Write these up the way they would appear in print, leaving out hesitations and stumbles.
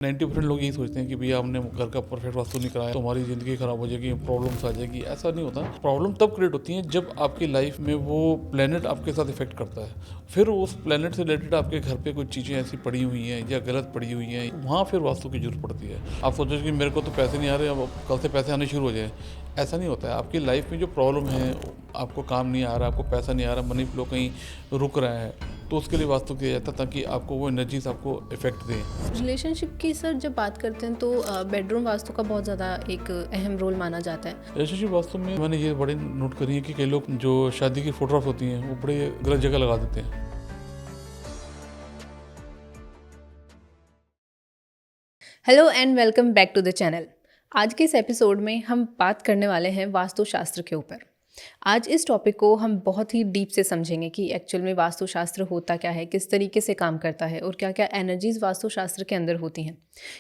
90% लोग यही सोचते हैं कि भैया हमने घर का परफेक्ट वास्तु नहीं कराया तो हमारी ज़िंदगी ख़राब हो जाएगी, प्रॉब्लम्स आ जाएगी। ऐसा नहीं होता। प्रॉब्लम तब क्रिएट होती है जब आपकी लाइफ में वो प्लेनेट आपके साथ इफेक्ट करता है। फिर उस प्लेनेट से रिलेटेड आपके घर पे कुछ चीज़ें ऐसी पड़ी हुई हैं या गलत पड़ी हुई हैं, वहाँ फिर वास्तु की जरूरत पड़ती है। आप सोचो कि मेरे को तो पैसे नहीं आ रहे, अब कल से पैसे आने शुरू हो जाए, ऐसा नहीं होता है। आपकी लाइफ में जो प्रॉब्लम है, आपको काम नहीं आ रहा, आपको पैसा नहीं आ रहा, मनी फ्लो कहीं रुक रहा है, तो उसके लिए वास्तु किया जाता है ताकि आपको वो एनर्जीज आपको इफेक्ट दें। रिलेशनशिप की सर जब बात करते हैं तो बेडरूम वास्तु का बहुत ज़्यादा एक अहम रोल माना जाता है। रिलेशनशिप वास्तव में मैंने ये बड़े नोट करी है कि कई लोग जो शादी की फोटोग्राफ होती हैं वो बड़े गलत जगह लगा देते हैं। Hello and welcome back to the channel. आज के इस एपिसोड में हम बात करने वाले हैं वास्तुशास्त्र के ऊपर। आज इस टॉपिक को हम बहुत ही डीप से समझेंगे कि एक्चुअल में वास्तुशास्त्र होता क्या है, किस तरीके से काम करता है और क्या क्या एनर्जीज़ वास्तुशास्त्र के अंदर होती हैं।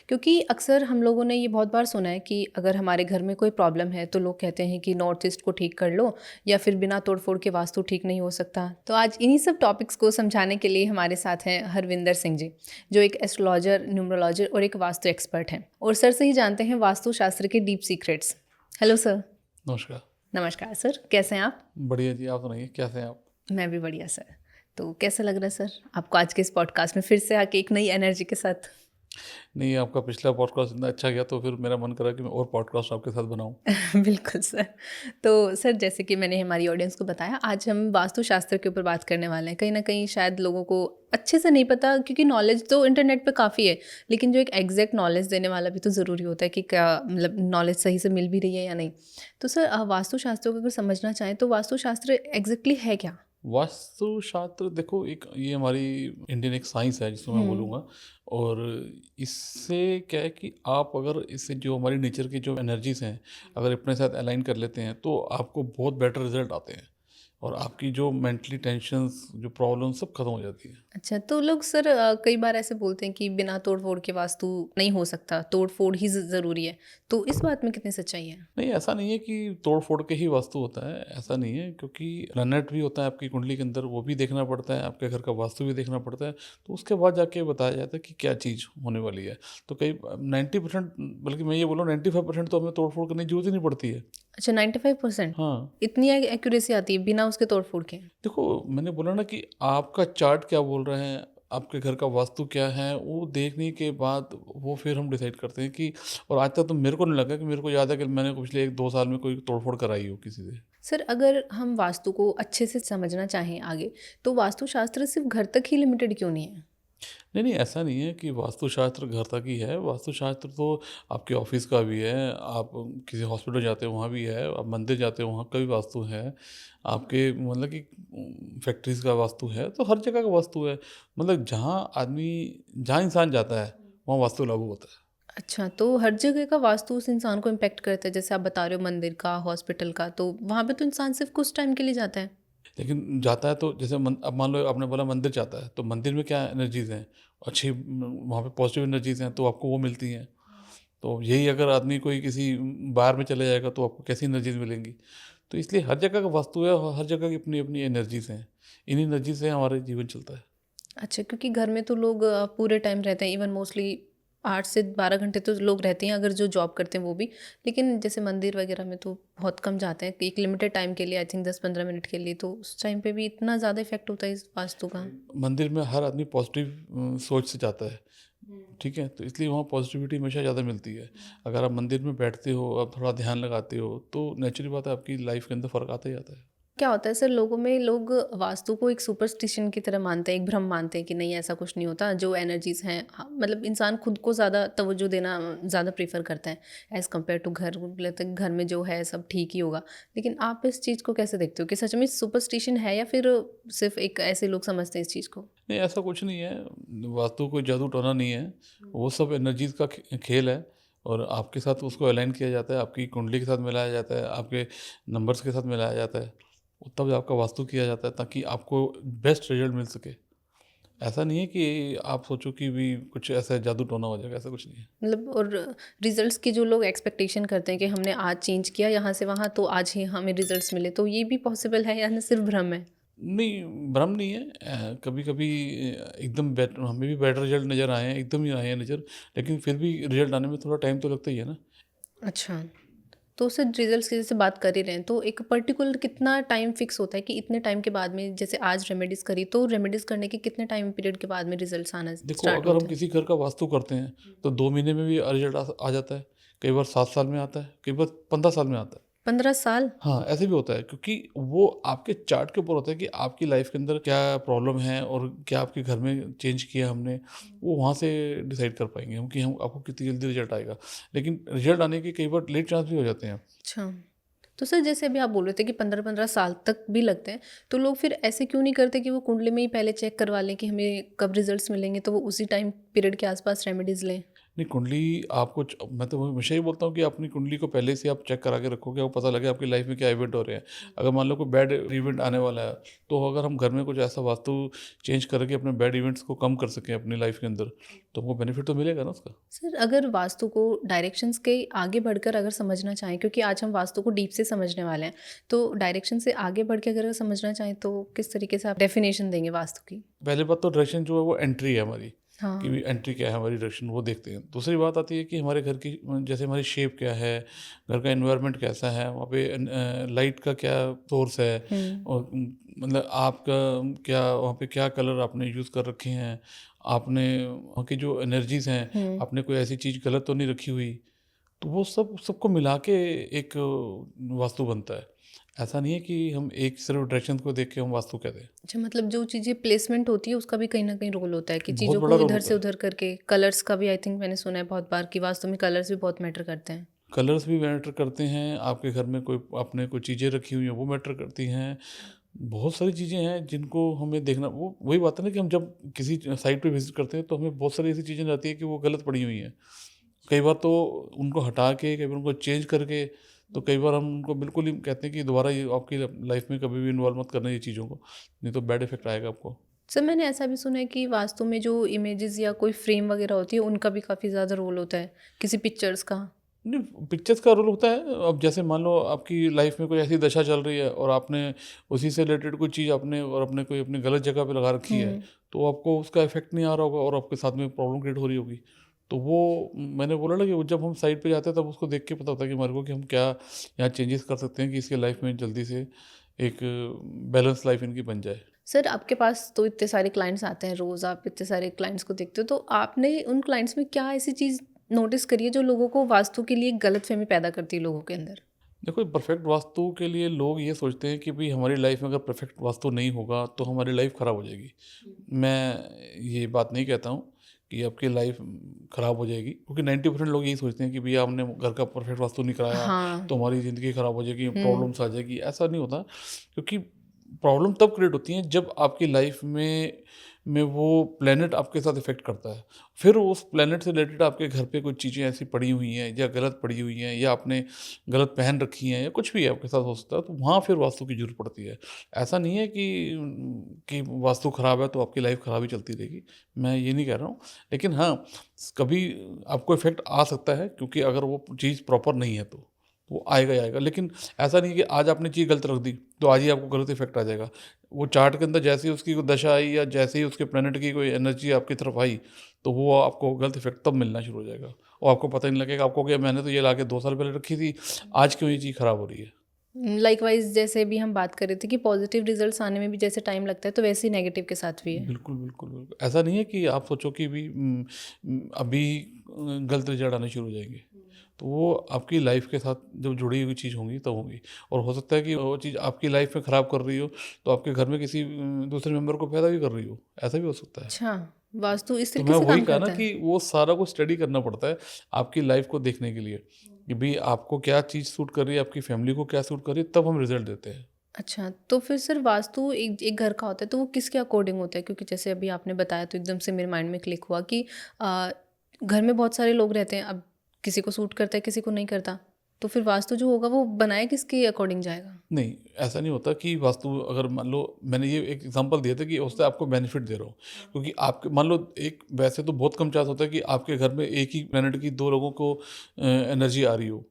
क्योंकि अक्सर हम लोगों ने ये बहुत बार सुना है कि अगर हमारे घर में कोई प्रॉब्लम है तो लोग कहते हैं कि नॉर्थ ईस्ट को ठीक कर लो या फिर बिना तोड़फोड़ के वास्तु ठीक नहीं हो सकता। तो आज इन्हीं सब टॉपिक्स को समझाने के लिए हमारे साथ हैं हरविंदर सिंह जी, जो एक एस्ट्रोलॉजर, न्यूमरोलॉजर और एक वास्तु एक्सपर्ट हैं, और सर से ही जानते हैं वास्तुशास्त्र के डीप सीक्रेट्स। Hello sir. नमस्कार। नमस्कार सर, कैसे हैं आप? बढ़िया जी, आप सुनाइए कैसे हैं आप? मैं भी बढ़िया सर। तो कैसा लग रहा है सर आपको आज के इस पॉडकास्ट में फिर से आके एक नई एनर्जी के साथ? नहीं, आपका पिछला पॉडकास्ट इतना अच्छा गया तो फिर मेरा मन करा कि मैं और पॉडकास्ट आपके साथ बनाऊं। बिल्कुल सर। तो सर, जैसे कि मैंने हमारी ऑडियंस को बताया, आज हम वास्तुशास्त्र के ऊपर बात करने वाले हैं। कहीं ना कहीं शायद लोगों को अच्छे से नहीं पता, क्योंकि नॉलेज तो इंटरनेट पे काफ़ी है, लेकिन जो एक एग्जैक्ट नॉलेज देने वाला भी तो ज़रूरी होता है कि क्या मतलब नॉलेज सही से मिल भी रही है या नहीं। तो सर, वास्तुशास्त्र को अगर समझना चाहें तो वास्तुशास्त्र एग्जैक्टली है क्या? वास्तुशास्त्र देखो, एक ये हमारी इंडियन एक साइंस है जिसको मैं बोलूँगा। और इससे क्या है कि आप अगर इससे जो हमारी नेचर की जो एनर्जीज हैं अगर अपने साथ अलाइन कर लेते हैं तो आपको बहुत बेटर रिजल्ट आते हैं और आपकी जो मेंटली टेंशन्स, जो प्रॉब्लम सब खत्म हो जाती है। अच्छा, तो लोग सर कई बार ऐसे बोलते हैं कि बिना तोड़-फोड़ के वास्तु नहीं हो सकता, तोड़-फोड़ ही ज़रूरी है। तो इस बात में कितनी सच्चाई है? नहीं, ऐसा नहीं है कि तोड़ फोड़ के ही वास्तु होता है, ऐसा नहीं है, क्योंकि प्लैनेट भी होता है आपकी कुंडली के अंदर, वो भी देखना पड़ता है, आपके घर का वास्तु भी देखना पड़ता है। तो उसके बाद जाके बताया जाता है कि क्या चीज़ होने वाली है। तो कई 90%, बल्कि मैं ये बोल रहा हूँ 95% तो हमें तोड़ फोड़ करने की जरूरत ही नहीं पड़ती है। अच्छा, 95%? हाँ, इतनी एक्यूरेसी आती है बिना उसके तोड़-फोड़ के? देखो मैंने बोला ना कि आपका चार्ट क्या बोल रहे हैं, आपके घर का वास्तु क्या है, वो देखने के बाद वो फिर हम डिसाइड करते हैं कि। और आज तक तो मेरे को नहीं लगा कि मेरे को याद है कि मैंने पिछले 1-2 साल में कोई तोड़-फोड़ कराई हो किसी से। सर, अगर हम वास्तु को अच्छे से समझना चाहें आगे, तो वास्तुशास्त्र सिर्फ़ घर तक ही लिमिटेड क्यों नहीं है? नहीं, नहीं, ऐसा नहीं है कि वास्तुशास्त्र घर तक ही है। वास्तुशास्त्र तो आपके ऑफ़िस का भी है, आप किसी हॉस्पिटल जाते हो वहाँ भी है, आप मंदिर जाते हो वहाँ का भी वास्तु है, आपके मतलब कि फैक्ट्रीज़ का वास्तु है, तो हर जगह का वास्तु है। मतलब जहाँ इंसान जाता है, वहाँ वास्तु लागू होता है। अच्छा, तो हर जगह का वास्तु उस इंसान को इम्पैक्ट करता है, जैसे आप बता रहे हो मंदिर का, हॉस्पिटल का, तो वहाँ पे तो इंसान सिर्फ़ कुछ टाइम के लिए जाता है। लेकिन जाता है तो जैसे अब मान लो आपने बोला मंदिर जाता है, तो मंदिर में क्या एनर्जीज़ हैं, अच्छी वहाँ पे पॉज़िटिव एनर्जीज़ हैं, तो आपको वो मिलती हैं। तो यही अगर आदमी कोई किसी बार में चले जाएगा तो आपको कैसी एनर्जीज मिलेंगी। तो इसलिए हर जगह का वास्तु है और हर जगह की अपनी अपनी एनर्जीज हैं। इन्हीं एनर्जी से हमारा जीवन चलता है। अच्छा, क्योंकि घर में तो लोग पूरे टाइम रहते हैं, इवन मोस्टली 8 से 12 घंटे तो लोग रहते हैं, अगर जो जॉब करते हैं वो भी। लेकिन जैसे मंदिर वगैरह में तो बहुत कम जाते हैं, एक लिमिटेड टाइम के लिए, आई थिंक 10-15 मिनट के लिए, तो उस टाइम पे भी इतना ज़्यादा इफेक्ट होता है इस वास्तु का? मंदिर में हर आदमी पॉजिटिव सोच से जाता है। ठीक है, तो इसलिए वहाँ पॉजिटिविटी हमेशा ज़्यादा मिलती है। अगर आप मंदिर में बैठते हो, आप थोड़ा ध्यान लगाते हो, तो नेचुरली बात है आपकी लाइफ के अंदर फ़र्क आता ही आता है। क्या होता है सर, लोगों में लोग वास्तु को एक सुपरस्टिशन की तरह मानते हैं, एक भ्रम मानते हैं कि नहीं ऐसा कुछ नहीं होता, जो एनर्जीज हैं, हाँ, मतलब इंसान खुद को ज़्यादा तवज्जो देना ज़्यादा प्रीफर करता है एज़ कम्पेयर टू घर। लगता है घर में जो है सब ठीक ही होगा। लेकिन आप इस चीज़ को कैसे देखते हो कि सच में सुपरस्टिशन है या फिर सिर्फ एक ऐसे लोग समझते हैं इस चीज़ को? नहीं, ऐसा कुछ नहीं है। वास्तु कोई जादू टोना नहीं है। वो सब एनर्जीज़ का खेल है और आपके साथ उसको अलाइन किया जाता है, आपकी कुंडली के साथ मिलाया जाता है, आपके नंबर्स के साथ मिलाया जाता है। तब आपका वास्तु किया जाता है ताकि आपको बेस्ट रिज़ल्ट मिल सके। ऐसा नहीं है कि आप सोचो कि भी कुछ ऐसा जादू टोना हो जाएगा, ऐसा कुछ नहीं है। मतलब, और रिजल्ट्स की जो लोग एक्सपेक्टेशन करते हैं कि हमने आज चेंज किया यहाँ से वहाँ तो आज ही हमें रिजल्ट्स मिले, तो ये भी पॉसिबल है या ना सिर्फ भ्रम है? नहीं, भ्रम नहीं है। कभी कभी एकदम हमें भी बेटर रिजल्ट नज़र आए हैं, एकदम ही आए हैं नज़र, लेकिन फिर भी रिजल्ट आने में थोड़ा टाइम तो लगता ही है ना। अच्छा, तो सर रिजल्ट्स की जैसे बात कर ही रहे हैं, तो एक पर्टिकुलर कितना टाइम फिक्स होता है कि इतने टाइम के बाद में, जैसे आज रेमेडीज़ करी तो रेमेडीज़ करने के कितने टाइम पीरियड के बाद में रिजल्ट्स आना देखो, स्टार्ट अगर हम होते हैं? किसी घर का वास्तु करते हैं तो 2 महीने में भी रिजल्ट आ जाता है, कई बार 7 साल में आता है, कई बार 15 साल में आता है। 15 साल? हाँ, ऐसे भी होता है, क्योंकि वो आपके चार्ट के ऊपर होता है कि आपकी लाइफ के अंदर क्या प्रॉब्लम है और क्या आपके घर में चेंज किया हमने, वो वहाँ से डिसाइड कर पाएंगे हम कि हम आपको कितनी जल्दी रिजल्ट आएगा। लेकिन रिजल्ट आने के कई बार लेट चांस भी हो जाते हैं। अच्छा, तो सर जैसे अभी आप बोल रहे थे कि 15-15 साल तक भी लगते हैं, तो लोग फिर ऐसे क्यों नहीं करते कि वो कुंडली में ही पहले चेक करवा लें कि हमें कब रिजल्ट्स मिलेंगे, तो वो उसी टाइम पीरियड के आसपास रेमेडीज़ लें? नहीं, कुंडली आपको मैं तो हमेशा ही बोलता हूँ कि अपनी कुंडली को पहले से आप चेक करा के रखोगे, आपको पता लगे आपकी लाइफ में क्या इवेंट हो रहे हैं। अगर मान लो कोई बैड इवेंट आने वाला है, तो अगर हम घर में कुछ ऐसा वास्तु चेंज करके अपने बैड इवेंट्स को कम कर सकें अपनी लाइफ के अंदर, तो हमको बेनिफिट तो मिलेगा ना उसका। सर अगर वास्तु को डायरेक्शंस के आगे बढ़कर अगर समझना चाहें, क्योंकि आज हम वास्तु को डीप से समझने वाले हैं, तो डायरेक्शन से आगे बढ़ के अगर समझना चाहें तो किस तरीके से आप डेफिनेशन देंगे वास्तु की? पहले बात तो डायरेक्शन जो है वो एंट्री है हमारी, कि हाँ। भी एंट्री क्या है हमारी, डायरेक्शन वो देखते हैं। दूसरी बात आती है कि हमारे घर की जैसे हमारी शेप क्या है, घर का एनवायरनमेंट कैसा है, वहाँ पे लाइट का क्या सोर्स है, हुँ। और मतलब आपका क्या वहाँ पे क्या कलर आपने यूज़ कर रखे हैं, आपने वहाँ की जो एनर्जीज हैं, हुँ। आपने कोई ऐसी चीज़ गलत तो नहीं रखी हुई। तो वो सबको मिला के एक वास्तु बनता है। ऐसा नहीं है कि हम एक सिर्फ डायरेक्शन को देख के हम वास्तु कहते हैं। अच्छा, मतलब जो चीज़ें प्लेसमेंट होती है उसका भी कहीं न कहीं रोल होता है कि बहुत चीज़ों बड़ा को रोल इधर होता से है। उधर करके कलर्स का भी आई थिंक मैंने सुना है बहुत बार कि वास्तु में कलर्स भी बहुत मैटर करते हैं। कलर्स भी मैटर करते हैं, आपके घर में कोई आपने कोई चीज़ें रखी हुई हैं वो मैटर करती हैं। बहुत सारी चीज़ें हैं जिनको हमें देखना, वो वही बात है ना कि हम जब किसी साइट पे विज़िट करते हैं तो हमें बहुत सारी ऐसी चीज़ें आती हैं कि वो गलत पड़ी हुई हैं। कई बार तो उनको हटा के, कई बार उनको चेंज करके, तो कई बार हम उनको बिल्कुल ही कहते हैं कि दोबारा ये आपकी लाइफ़ में कभी भी इन्वॉल्व मत करना ये चीज़ों को, नहीं तो बैड इफ़ेक्ट आएगा आपको। सर मैंने ऐसा भी सुना है कि वास्तु में जो इमेजेस या कोई फ्रेम वगैरह होती है उनका भी काफ़ी ज़्यादा रोल होता है, किसी पिक्चर्स का। नहीं, पिक्चर्स का रोल होता है। अब जैसे मान लो आपकी लाइफ में कोई ऐसी दशा चल रही है और आपने उसी से रिलेटेड कोई चीज़ आपने और अपने कोई अपनी गलत जगह पे लगा रखी है, हुँ। तो आपको उसका इफेक्ट नहीं आ रहा होगा और आपके साथ में प्रॉब्लम क्रिएट हो रही होगी। तो वो मैंने बोला ना कि वो जब हम साइट पे जाते हैं तब उसको देख के पता होता है कि हमारे को कि हम क्या यहाँ चेंजेस कर सकते हैं कि इसके लाइफ में जल्दी से एक बैलेंस लाइफ इनकी बन जाए। सर आपके पास तो इतने सारे क्लाइंट्स आते हैं, रोज़ आप इतने सारे क्लाइंट्स को देखते हो, तो आपने उन क्लाइंट्स में क्या ऐसी चीज़ नोटिस करी है जो लोगों को वास्तु के लिए गलतफ़हमी पैदा करती है लोगों के अंदर? देखो, परफेक्ट वास्तु के लिए लोग ये सोचते हैं कि भाई हमारी लाइफ में अगर परफेक्ट वास्तु नहीं होगा तो हमारी लाइफ ख़राब हो जाएगी। मैं ये बात नहीं कहता हूँ कि आपकी लाइफ ख़राब हो जाएगी, क्योंकि 90% लोग यही सोचते हैं कि भैया हमने घर का परफेक्ट वास्तु नहीं कराया हाँ। तो हमारी ज़िंदगी ख़राब हो जाएगी, हुँ। प्रॉब्लम्स आ जाएगी। ऐसा नहीं होता, क्योंकि प्रॉब्लम तब क्रिएट होती है जब आपकी लाइफ में वो प्लेनेट आपके साथ इफ़ेक्ट करता है। फिर उस प्लेनेट से रिलेटेड आपके घर पे कुछ चीज़ें ऐसी पड़ी हुई हैं या गलत पड़ी हुई हैं या आपने गलत पहन रखी हैं या कुछ भी आपके साथ हो सकता है, तो वहाँ फिर वास्तु की ज़रूरत पड़ती है। ऐसा नहीं है कि वास्तु ख़राब है तो आपकी लाइफ ख़राब ही चलती रहेगी, मैं ये नहीं कह रहा हूँ। लेकिन हाँ, कभी आपको इफ़ेक्ट आ सकता है, क्योंकि अगर वो चीज़ प्रॉपर नहीं है तो वो आएगा ही आएगा। लेकिन ऐसा नहीं है कि आज आपने चीज़ गलत रख दी तो आज ही आपको गलत इफ़ेक्ट आ जाएगा। वो चार्ट के अंदर जैसे ही उसकी कोई दशा आई या जैसे ही उसके प्लैनेट की कोई एनर्जी आपकी तरफ आई, तो वो आपको गलत इफ़ेक्ट तब मिलना शुरू हो जाएगा और आपको पता ही नहीं लगेगा। आपको क्या, मैंने तो ये लाके 2 साल पहले रखी थी, आज क्यों ये चीज़ ख़राब हो रही है? लाइकवाइज़ जैसे भी हम बात कर रहे थे कि पॉजिटिव रिजल्ट्स आने में भी जैसे टाइम लगता है, तो वैसे ही नेगेटिव के साथ भी है। बिल्कुल, बिल्कुल, बिल्कुल। ऐसा नहीं है कि आप सोचो कि भी अभी गलत रिज़ल्ट आने शुरू हो जाएँगे। तो वो आपकी लाइफ़ के साथ जब जुड़ी हुई चीज़ होंगी तब होंगी, और हो सकता है कि वो चीज़ आपकी लाइफ़ में ख़राब कर रही हो, तो आपके घर में किसी दूसरे मेंबर को पैदा भी कर रही हो, ऐसा भी हो सकता है। अच्छा, वास्तु इस तो तरीके मैं से वही काम कहा ना करता है? कि वो सारा कुछ स्टडी करना पड़ता है आपकी लाइफ़ को देखने के लिए, कि भई आपको क्या चीज़ सूट कर रही है, आपकी फैमिली को क्या सूट कर रही है, तब हम रिज़ल्ट देते हैं। अच्छा, तो फिर सर वास्तु एक एक घर का होता है, तो वो किसके अकॉर्डिंग होता है? क्योंकि जैसे अभी आपने बताया तो एकदम से मेरे माइंड में क्लिक हुआ कि अ, घर में बहुत सारे लोग रहते हैं, अब किसी को सूट करता है, किसी को नहीं करता। तो फिर वास्तु जो होगा वो बनाया किसके अकॉर्डिंग जाएगा? नहीं, ऐसा नहीं होता कि वास्तु, अगर मान लो मैंने ये एक एग्जांपल दिया था कि उससे आपको बेनिफिट दे रहा हूँ, क्योंकि आपके मान लो एक, वैसे तो बहुत कम चांस होता है कि आपके घर में एक ही प्लैनेट की 2 लोगों को एनर्जी आ रही हो,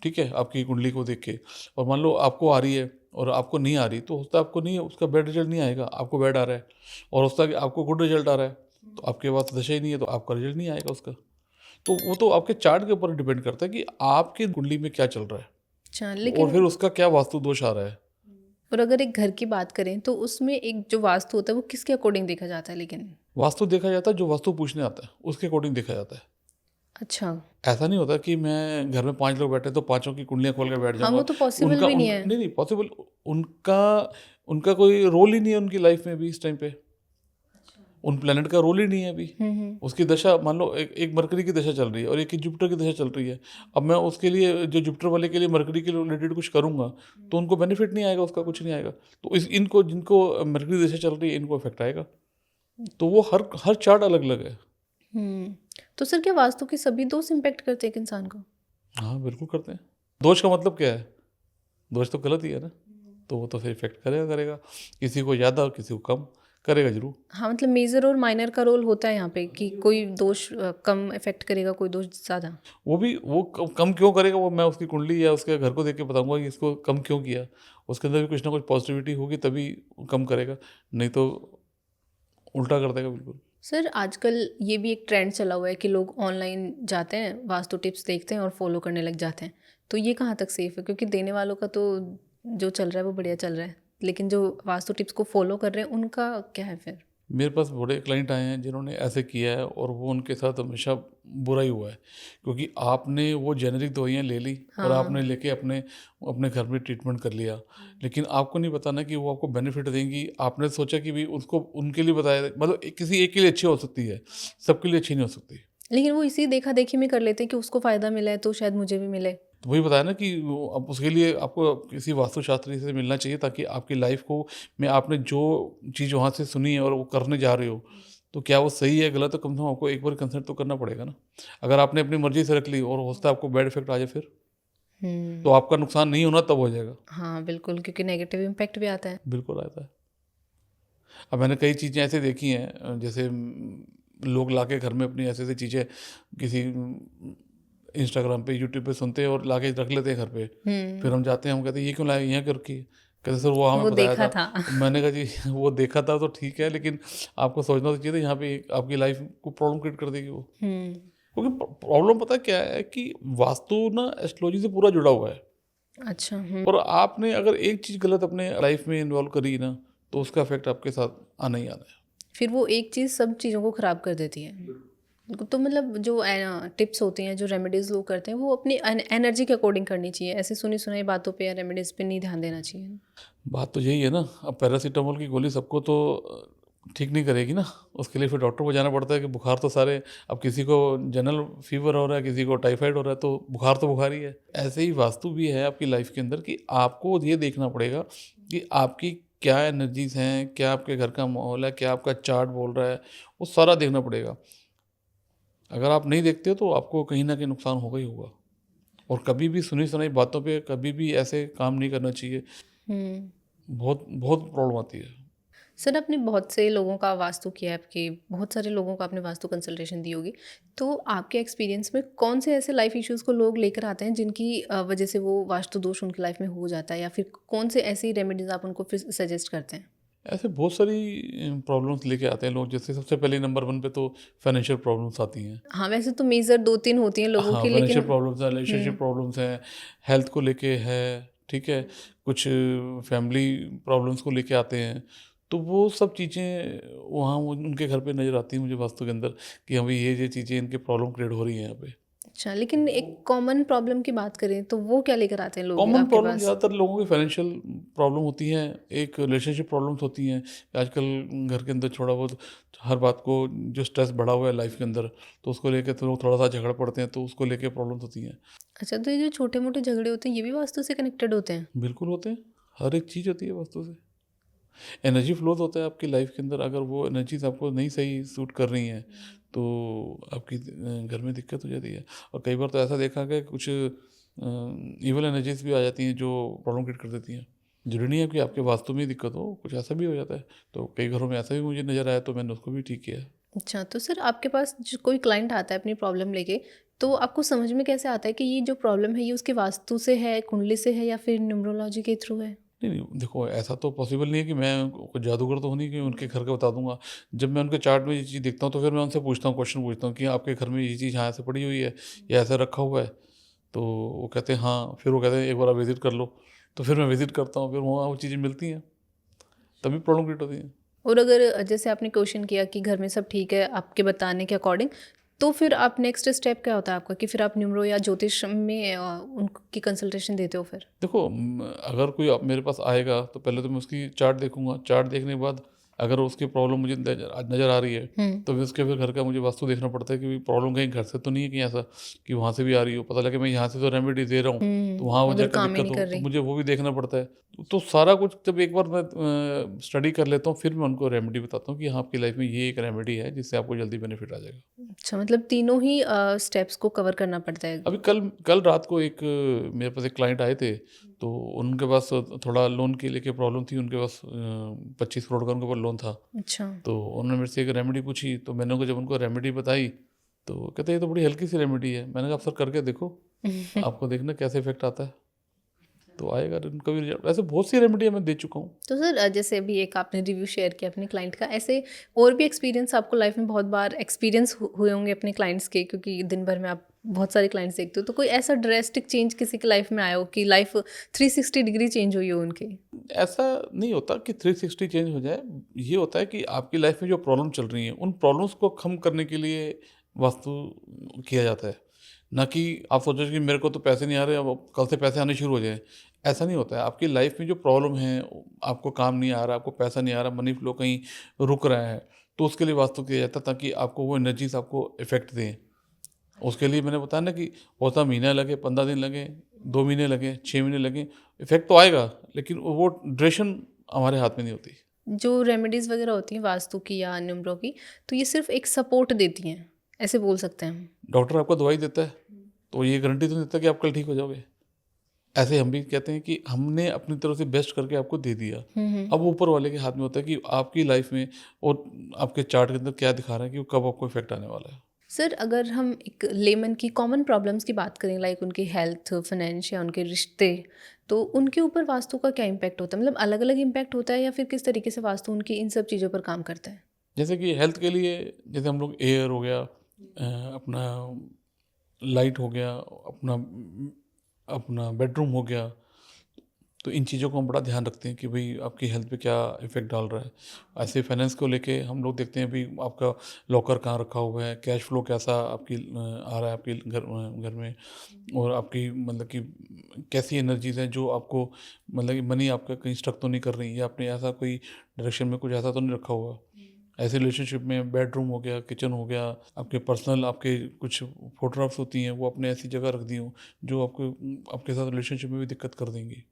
ठीक है? आपकी कुंडली को देख के, और मान लो आपको आ रही है और आपको नहीं आ रही, तो होता है आपको नहीं, उसका बैड रिजल्ट नहीं आएगा, आपको बैड आ रहा है। और होता है कि आपको गुड रिजल्ट आ रहा है, तो आपके पास दशा ही नहीं है, तो आपका रिजल्ट नहीं आएगा उसका। तो वो तो आपके चार्ट के ऊपर डिपेंड करता है कि आपकी कुंडली में क्या चल रहा है अच्छा, और लेकिन फिर उसका क्या वास्तु दोष आ रहा है। और अगर एक घर की बात करें तो उसमें एक जो वास्तु होता है वो किसके अकॉर्डिंग देखा जाता है लेकिन? वास्तु देखा जाता है, जो वास्तु पूछने आता है उसके अकॉर्डिंग देखा जाता है। अच्छा। ऐसा नहीं होता कि मैं घर में 5 लोग बैठे तो पांचों की कुंडलियां खोल कर बैठ हाँ, वो जाऊंगा। तो पॉसिबल उनका भी उन, नहीं है। नहीं पॉसिबल, उनका उनका कोई रोल ही नहीं है उनकी लाइफ में भी इस टाइम पे। उन प्लेनेट का रोल ही नहीं है अभी। उसकी दशा मान लो एक मरकरी की दशा चल रही है और एक जुपिटर की दशा चल रही है। अब मैं उसके लिए, जो जुपिटर वाले के लिए मरकरी के रिलेटेड कुछ करूंगा, तो उनको बेनिफिट नहीं आएगा, उसका कुछ नहीं आएगा। तो इनको जिनको मरकरी दशा चल रही है इनको इफेक्ट आएगा। तो वो हर हर चार्ट अलग अलग है। हम्म। तो सर क्या वास्तु के सभी दोष इम्पेक्ट करते हैं एक इंसान को? हाँ बिल्कुल करते हैं। दोष का मतलब क्या है? दोष तो गलत ही है ना, तो वो तो फिर इफेक्ट करेगा करेगा, किसी को ज़्यादा और किसी को कम करेगा जरूर। हाँ, मतलब मेजर और माइनर का रोल होता है यहाँ पे कि कोई दोष कम इफेक्ट करेगा, कोई दोष ज़्यादा। वो कम क्यों करेगा, वो मैं उसकी कुंडली या उसके घर को देख के बताऊंगा कि इसको कम क्यों किया। उसके अंदर भी कुछ ना कुछ पॉजिटिविटी होगी तभी कम करेगा, नहीं तो उल्टा कर देगा बिल्कुल। सर आजकल ये भी एक ट्रेंड चला हुआ है कि लोग ऑनलाइन जाते हैं, वास्तु टिप्स देखते हैं और फॉलो करने लग जाते हैं। तो ये कहाँ तक सेफ है? क्योंकि देने वालों का तो जो चल रहा है वो बढ़िया चल रहा है, लेकिन जो वास्तु टिप्स को फॉलो कर रहे हैं उनका क्या है फिर? मेरे पास बड़े क्लाइंट आए हैं जिन्होंने ऐसे किया है और वो उनके साथ हमेशा बुरा ही हुआ है, क्योंकि आपने वो जेनेरिक दवाइयाँ ले ली और आपने लेके अपने अपने घर में ट्रीटमेंट कर लिया, लेकिन आपको नहीं पता ना कि वो आपको बेनिफिट देंगी। आपने सोचा कि भी उसको उनके लिए बताया, मतलब किसी एक के लिए अच्छी हो सकती है, सबके लिए अच्छी नहीं हो सकती। लेकिन वो इसी देखा देखी में कर लेते हैं कि उसको फ़ायदा मिला है तो शायद मुझे भी मिले। तो वही बताया ना कि अब उसके लिए आपको किसी वास्तुशास्त्री से मिलना चाहिए, ताकि आपकी लाइफ को में आपने जो चीज़ वहाँ से सुनी है और वो करने जा रहे हो, तो क्या वो सही है गलत है, कम से कम आपको एक बार कंसल्ट तो करना पड़ेगा ना। अगर आपने अपनी मर्जी से रख ली और हो सकता है आपको बैड इफेक्ट आ जाए, फिर तो आपका नुकसान नहीं होना तब हो जाएगा। हाँ बिल्कुल, क्योंकि नेगेटिव इम्पैक्ट भी आता है। बिल्कुल आता है। अब मैंने कई चीज़ें ऐसे देखी हैं, जैसे लोग लाके घर में अपनी ऐसी ऐसी चीज़ें किसी इंस्टाग्राम पे यूट्यूब पे सुनते हैं और लाके रख लेते हैं घर पे। फिर हम जाते हैं, हम कहते हैं ये क्यों लाए, यहाँ क्यों रखी है? कहते सर वो हमें वो बताया देखा था। था। तो मैंने कहा जी वो देखा था तो ठीक है, लेकिन आपको सोचना तो चाहिए था यहाँ पे आपकी लाइफ को प्रॉब्लम क्रिएट कर देगी वो। क्योंकि प्रॉब्लम पता क्या है कि वास्तु ना एस्ट्रोलॉजी से पूरा जुड़ा हुआ है। अच्छा। और आपने अगर एक चीज़ गलत अपने लाइफ में इन्वॉल्व करी ना, तो उसका इफेक्ट आपके साथ आना ही आना है। फिर वो एक चीज़ सब चीज़ों को ख़राब कर देती है। तो मतलब जो टिप्स होती हैं, जो रेमेडीज़ लोग करते हैं, वो अपनी एनर्जी के अकॉर्डिंग करनी चाहिए। ऐसे सुनी सुनाई बातों पे या रेमेडीज़ पे नहीं ध्यान देना चाहिए। बात तो यही है ना। अब पैरासीटामोल की गोली सबको तो ठीक नहीं करेगी ना, उसके लिए फिर डॉक्टर को जाना पड़ता है कि बुखार तो सारे, अब किसी को जनरल फीवर हो रहा है, किसी को टाइफाइड हो रहा है, तो बुखार ही है। ऐसे ही वास्तु भी है आपकी लाइफ के अंदर कि आपको ये देखना पड़ेगा कि आपकी क्या एनर्जीज हैं, क्या आपके घर का माहौल है, क्या आपका चार्ट बोल रहा है, वो सारा देखना पड़ेगा। अगर आप नहीं देखते हो तो आपको कहीं ना कहीं नुकसान होगा ही होगा। और कभी भी सुनी सुनाई बातों पे कभी भी ऐसे काम नहीं करना चाहिए, बहुत बहुत प्रॉब्लम आती है। सर आपने बहुत से लोगों का वास्तु किया है, आपके बहुत सारे लोगों को आपने वास्तु कंसल्टेशन दी होगी, तो आपके एक्सपीरियंस में कौन से ऐसे लाइफ इश्यूज़ को लोग लेकर आते हैं जिनकी वजह से वो वास्तु दोष उनकी लाइफ में हो जाता है, या फिर कौन से ऐसी रेमेडीज़ आप उनको फिर सजेस्ट करते हैं? ऐसे बहुत सारी प्रॉब्लम्स लेके आते हैं लोग। जैसे सबसे पहले नंबर 1 पे तो फाइनेंशियल प्रॉब्लम्स आती हैं। हाँ, वैसे तो मेजर 2-3 होती हैं लोगों हाँ, की, फाइनेंशियल लेकिन प्रॉब्लम्स हैं, रिलेशनशिप प्रॉब्लम्स हैं, हेल्थ को लेके है, ठीक है, कुछ फैमिली प्रॉब्लम्स को लेके आते हैं। तो वो सब चीज़ें वहाँ उनके घर पे नज़र आती हैं मुझे वास्तु के अंदर, कि हाँ भाई ये चीज़ें इनके प्रॉब्लम क्रिएट हो रही हैं यहाँ पे। अच्छा, लेकिन एक कॉमन प्रॉब्लम की बात करें तो वो क्या लेकर आते हैं लोग कॉमन आपके प्रॉब्लम पास? ज़्यादातर लोगों की फाइनेंशियल प्रॉब्लम होती हैं, एक रिलेशनशिप प्रॉब्लम्स होती हैं। आजकल घर के अंदर थोड़ा बहुत हर बात को, जो स्ट्रेस बढ़ा हुआ है लाइफ के अंदर, तो उसको लेके तो लोग थोड़ा सा झगड़ पड़ते हैं, तो उसको लेके प्रॉब्लम्स होती हैं। अच्छा, तो ये जो छोटे मोटे झगड़े होते हैं ये भी वास्तु से कनेक्टेड होते हैं? बिल्कुल होते हैं, हर एक चीज़ होती है वास्तु से। एनर्जी फ्लोज होता है आपकी लाइफ के अंदर, अगर वो एनर्जीज आपको नहीं सही सूट कर रही हैं तो आपकी घर में दिक्कत हो जाती है। और कई बार तो ऐसा देखा गया कि कुछ इवल एनर्जीज भी आ जाती हैं जो प्रॉब्लम क्रिएट कर देती हैं। जरूरी नहीं है कि आपके वास्तु में ही दिक्कत हो, कुछ ऐसा भी हो जाता है। तो कई घरों में ऐसा भी मुझे नज़र आया, तो मैंने उसको भी ठीक किया। अच्छा, तो सर आपके पास जो कोई क्लाइंट आता है अपनी प्रॉब्लम लेके, तो आपको समझ में कैसे आता है कि ये जो प्रॉब्लम है ये उसके वास्तु से है, कुंडली से है, या फिर न्यूमरोलॉजी के थ्रू है? नहीं, नहीं, देखो ऐसा तो पॉसिबल नहीं है कि मैं कोई जादूगर तो हूँ नहीं कि उनके घर का बता दूँगा। जब मैं उनके चार्ट में ये चीज़ देखता हूँ तो फिर मैं उनसे पूछता हूँ, क्वेश्चन पूछता हूँ कि आपके घर में ये चीज़ यहाँ ऐसे पड़ी हुई है, या ऐसे रखा हुआ है? तो वो कहते हैं हाँ, फिर वो कहते हैं एक बार आप विज़िट कर लो। तो फिर मैं विज़िट करता हूँ, फिर वहाँ वो चीज़ें मिलती हैं, तभी प्रॉब्लम क्रिएट होती है। और अगर जैसे आपने क्वेश्चन किया कि घर में सब ठीक है आपके बताने के अकॉर्डिंग, तो फिर आप नेक्स्ट स्टेप क्या होता है आपका कि फिर आप न्यूमरो या ज्योतिष में उनकी कंसल्टेशन देते हो फिर? देखो अगर कोई मेरे पास आएगा तो पहले तो मैं उसकी चार्ट देखूंगा। चार्ट देखने के बाद अगर उसकी प्रॉब्लम मुझे नज़र आ रही है हुँ। तो फिर उसके फिर घर का मुझे वास्तु देखना पड़ता है कि प्रॉब्लम कहीं घर से तो नहीं है, कहीं ऐसा कि वहाँ से भी आ रही हो। पता लगे मैं यहाँ से तो रेमेडी दे रहा हूँ तो वहाँ वो उधर जाकर काम ही दिक्कत नहीं हो, कर तो रही। मुझे वो भी देखना पड़ता है। तो सारा कुछ जब एक बार मैं स्टडी कर लेता हूँ फिर मैं उनको रेमेडी बताता हूँ कि हाँ आपकी लाइफ में ये एक रेमेडी है जिससे आपको जल्दी बेनिफिट आ जाएगा। अच्छा, मतलब तीनों ही स्टेप्स को कवर करना पड़ता है। अभी कल कल रात को एक मेरे पास एक क्लाइंट आए थे, तो उनके पास थोड़ा लोन के लेके प्रॉब्लम थी। उनके पास 25 करोड़ का उनके ऊपर लोन था। अच्छा। तो उन्होंने मेरे से एक रेमेडी पूछी, तो मैंने उनको जब उनको रेमेडी बताई तो कहते ये तो बड़ी हल्की सी रेमेडी है। मैंने कहा आप सर करके देखो, आपको देखना कैसे इफेक्ट आता है, तो आएगा उनका भी रिजल्ट। ऐसे बहुत सी रेमेडी मैं दे चुका हूँ। तो सर जैसे अभी एक आपने रिव्यू शेयर किया अपने क्लाइंट का, ऐसे और भी एक्सपीरियंस आपको लाइफ में बहुत बार एक्सपीरियंस हुए होंगे अपने क्लाइंट्स के, क्योंकि दिन भर में आप बहुत सारे क्लाइंट्स देखते हो, तो कोई ऐसा ड्रेस्टिक चेंज किसी की लाइफ में आया हो कि लाइफ 360 डिग्री चेंज हुई हो उनकी? ऐसा नहीं होता कि 360 चेंज हो जाए। ये होता है कि आपकी लाइफ में जो प्रॉब्लम चल रही है उन प्रॉब्लम्स को कम करने के लिए वास्तु किया जाता है। ना कि आप सोचो कि मेरे को तो पैसे नहीं आ रहे, अब कल से पैसे आने शुरू हो जाए। ऐसा नहीं होता है। आपकी लाइफ में जो प्रॉब्लम है, आपको काम नहीं आ रहा, आपको पैसा नहीं आ रहा, मनी फ्लो कहीं रुक रहा है, तो उसके लिए वास्तु किया जाता है ताकि आपको वो एनर्जीज आपको इफेक्ट दें। उसके लिए मैंने बताया ना कि होता महीना लगे, 15 दिन लगे, 2 महीने लगे, 6 महीने लगे, इफेक्ट तो आएगा, लेकिन वो ड्यूरेशन हमारे हाथ में नहीं होती। जो रेमेडीज़ वगैरह होती हैं वास्तु की या न्यूमरो की, तो ये सिर्फ एक सपोर्ट देती हैं, ऐसे बोल सकते हैं हम। डॉक्टर आपको दवाई देता है तो ये गारंटी तो नहीं देता कि आप कल ठीक हो जाओगे। ऐसे हम भी कहते हैं कि हमने अपनी तरफ से बेस्ट करके आपको दे दिया। अब ऊपर वाले के हाथ में होता है कि आपकी लाइफ में और आपके चार्ट के अंदर क्या दिखा रहा है कि कब आपको इफेक्ट आने वाला है। सर अगर हम एक लेमन की कॉमन प्रॉब्लम्स की बात करें, लाइक उनकी हेल्थ, फाइनेंस या उनके रिश्ते, तो उनके ऊपर वास्तु का क्या इम्पैक्ट होता है? मतलब अलग अलग इम्पैक्ट होता है या फिर किस तरीके से वास्तु उनकी इन सब चीज़ों पर काम करता है? जैसे कि हेल्थ के लिए, जैसे हम लोग एयर हो गया, अपना लाइट हो गया, अपना अपना बेडरूम हो गया, तो इन चीज़ों को हम बड़ा ध्यान रखते हैं कि भाई आपकी हेल्थ पे क्या इफ़ेक्ट डाल रहा है। ऐसे फाइनेंस को लेके हम लोग देखते हैं भाई आपका लॉकर कहाँ रखा हुआ है, कैश फ्लो कैसा आपकी आ रहा है आपके घर में, और आपकी मतलब कि कैसी एनर्जीज हैं जो आपको मतलब कि मनी आपका कहीं स्टक तो नहीं कर रही, या आपने ऐसा कोई डायरेक्शन में कुछ ऐसा तो नहीं रखा हुआ। ऐसे रिलेशनशिप में बेडरूम हो गया, किचन हो गया, आपके पर्सनल आपके कुछ फोटोग्राफ्स होती हैं वो अपने ऐसी जगह रख दी हो जो आपको आपके साथ रिलेशनशिप में भी दिक्कत कर देंगी।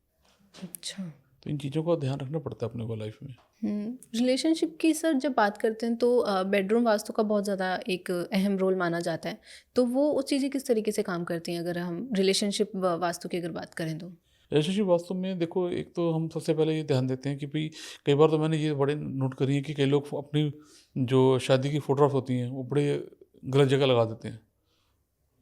अच्छा। तो इन चीज़ों का ध्यान रखना पड़ता है अपने को लाइफ में। रिलेशनशिप की सर जब बात करते हैं तो बेडरूम वास्तु का बहुत ज़्यादा एक अहम रोल माना जाता है, तो वो चीज़ें किस तरीके से काम करती हैं अगर हम रिलेशनशिप वास्तु की अगर बात करें तो? रिलेशनशिप वास्तव में देखो, एक तो हम सबसे पहले ये ध्यान देते हैं कि भाई कई बार तो मैंने ये बड़े नोट करी है कि कई लोग अपनी जो शादी की फ़ोटोग्राफ होती हैं वो बड़े गलत जगह लगा देते हैं।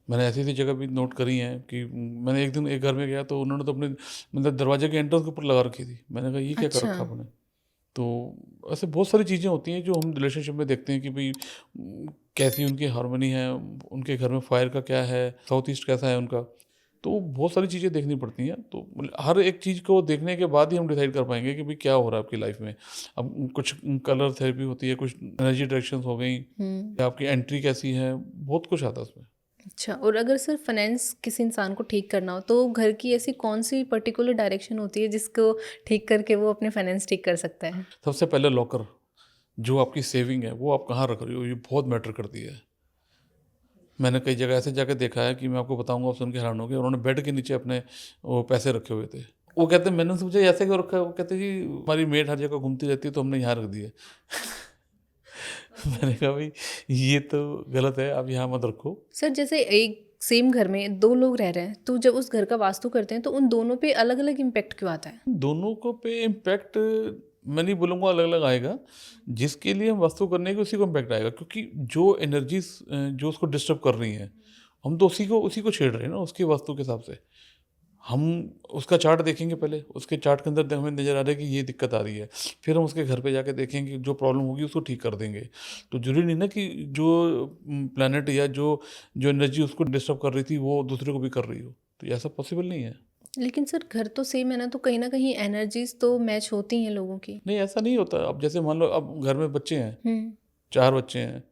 मैंने ऐसी ऐसी जगह भी नोट करी हैं कि मैंने एक दिन एक घर में गया तो उन्होंने तो अपने मतलब दरवाजे के एंट्रेंस के ऊपर लगा रखी थी। मैंने कहा ये क्या कर अच्छा। रखा आपने। तो ऐसे बहुत सारी चीज़ें होती हैं जो हम रिलेशनशिप में देखते हैं कि भाई कैसी उनकी हार्मनी है, उनके घर में फायर का क्या है, साउथ ईस्ट कैसा है उनका। तो बहुत सारी चीज़ें देखनी पड़ती हैं। तो मतलब हर एक चीज़ को देखने के बाद ही हम डिसाइड कर पाएंगे कि भाई क्या हो रहा है आपकी लाइफ में। अब कुछ कलर थेरेपी होती है, कुछ एनर्जी डायरेक्शंस हो गई, या आपकी एंट्री कैसी है, बहुत कुछ आता है उसमें। अच्छा, और अगर सर फाइनेंस किसी इंसान को ठीक करना हो तो घर की ऐसी कौन सी पर्टिकुलर डायरेक्शन होती है जिसको ठीक करके वो अपने फाइनेंस ठीक कर सकता है? सबसे पहले लॉकर, जो आपकी सेविंग है वो आप कहाँ रख रही हो, ये बहुत मैटर करती है। मैंने कई जगह ऐसे जाके देखा है कि मैं आपको बताऊंगा, आप सुन के हैरान होंगे, उन्होंने बेड के नीचे अपने वो पैसे रखे हुए थे। वो कहते हैं, मैंने उनसे पूछा ऐसे क्यों रखा है, वो कहते जी हमारी मेड हर जगह घूमती रहती है तो हमने यहाँ रख दिया। मैंने कहा भाई ये तो गलत है, आप यहाँ मत रखो। सर जैसे एक सेम घर में दो लोग रह रहे हैं, तो जब उस घर का वास्तु करते हैं तो उन दोनों पे अलग अलग इम्पैक्ट क्यों आता है? दोनों को पे इम्पैक्ट मैं नहीं बोलूँगा अलग अलग आएगा। जिसके लिए हम वास्तु करने के उसी को इम्पैक्ट आएगा, क्योंकि जो एनर्जीज जो उसको डिस्टर्ब कर रही हैं हम तो उसी को छेड़ रहे हैं ना उसकी वास्तु के हिसाब से। हम उसका चार्ट देखेंगे पहले, उसके चार्ट के अंदर हमें नज़र आ रहा है कि ये दिक्कत आ रही है, फिर हम उसके घर पे जाके देखेंगे, जो प्रॉब्लम होगी उसको ठीक कर देंगे। तो ज़रूरी नहीं ना कि जो प्लैनेट या जो जो एनर्जी उसको डिस्टर्ब कर रही थी वो दूसरे को भी कर रही हो, तो ये ऐसा पॉसिबल नहीं है। लेकिन सर घर तो सेम है ना, तो कहीं ना कहीं एनर्जीज तो मैच होती हैं लोगों की। नहीं, ऐसा नहीं होता। अब जैसे मान लो, अब घर में बच्चे हैं, हम्म। 4 बच्चे हैं